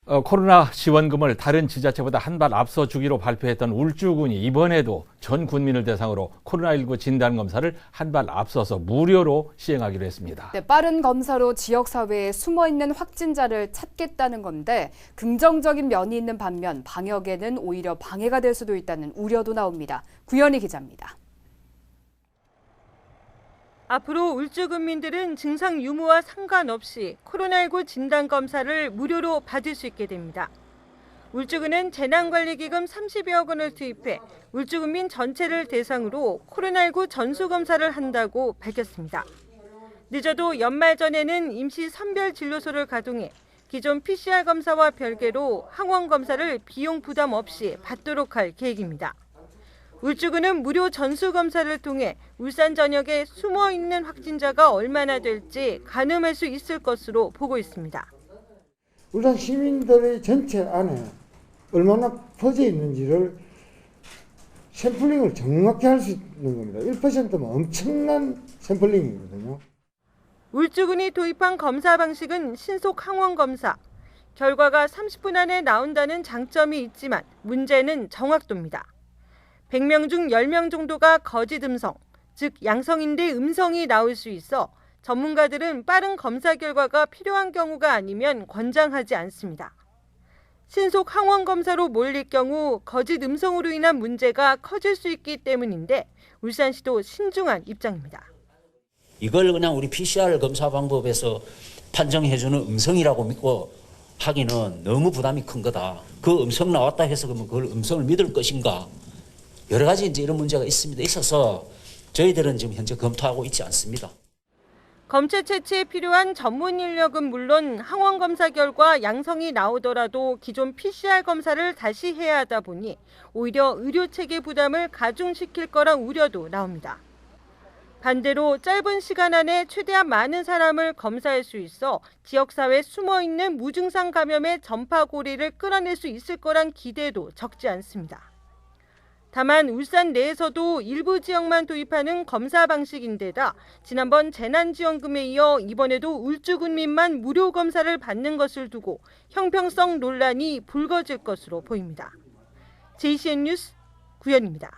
코로나 지원금을 다른 지자체보다 한 발 앞서 주기로 발표했던 울주군이 이번에도 전 군민을 대상으로 코로나19 진단검사를 한 발 앞서서 무료로 시행하기로 했습니다. 네, 빠른 검사로 지역사회에 숨어있는 확진자를 찾겠다는 건데 긍정적인 면이 있는 반면 방역에는 오히려 방해가 될 수도 있다는 우려도 나옵니다. 구현희 기자입니다. 앞으로 울주군민들은 증상 유무와 상관없이 코로나19 진단검사를 무료로 받을 수 있게 됩니다. 울주군은 재난관리기금 30여억 원을 투입해 울주군민 전체를 대상으로 코로나19 전수검사를 한다고 밝혔습니다. 늦어도 연말 전에는 임시 선별진료소를 가동해 기존 PCR 검사와 별개로 항원검사를 비용 부담 없이 받도록 할 계획입니다. 울주군은 무료 전수검사를 통해 울산 전역에 숨어있는 확진자가 얼마나 될지 가늠할 수 있을 것으로 보고 있습니다. 울산 시민들의 전체 안에 얼마나 퍼져 있는지를 샘플링을 정확히 할 수 있는 겁니다. 1%면 엄청난 샘플링이거든요. 울주군이 도입한 검사 방식은 신속 항원 검사. 결과가 30분 안에 나온다는 장점이 있지만 문제는 정확도입니다. 100명 중 10명 정도가 거짓 음성, 즉 양성인데 음성이 나올 수 있어 전문가들은 빠른 검사 결과가 필요한 경우가 아니면 권장하지 않습니다. 신속 항원 검사로 몰릴 경우 거짓 음성으로 인한 문제가 커질 수 있기 때문인데 울산시도 신중한 입장입니다. 이걸 그냥 우리 PCR 검사 방법에서 판정해주는 음성이라고 믿고 하기는 너무 부담이 큰 거다. 그 음성 나왔다 해서 그러면 그걸 음성을 믿을 것인가? 여러 가지 이제 이런 문제가 있어서 저희들은 지금 현재 검토하고 있지 않습니다. 검체 채취에 필요한 전문 인력은 물론 항원 검사 결과 양성이 나오더라도 기존 PCR 검사를 다시 해야 하다 보니 오히려 의료 체계 부담을 가중시킬 거란 우려도 나옵니다. 반대로 짧은 시간 안에 최대한 많은 사람을 검사할 수 있어 지역사회에 숨어있는 무증상 감염의 전파 고리를 끌어낼 수 있을 거란 기대도 적지 않습니다. 다만 울산 내에서도 일부 지역만 도입하는 검사 방식인데다 지난번 재난지원금에 이어 이번에도 울주군민만 무료 검사를 받는 것을 두고 형평성 논란이 불거질 것으로 보입니다. JCN 뉴스 구현입니다.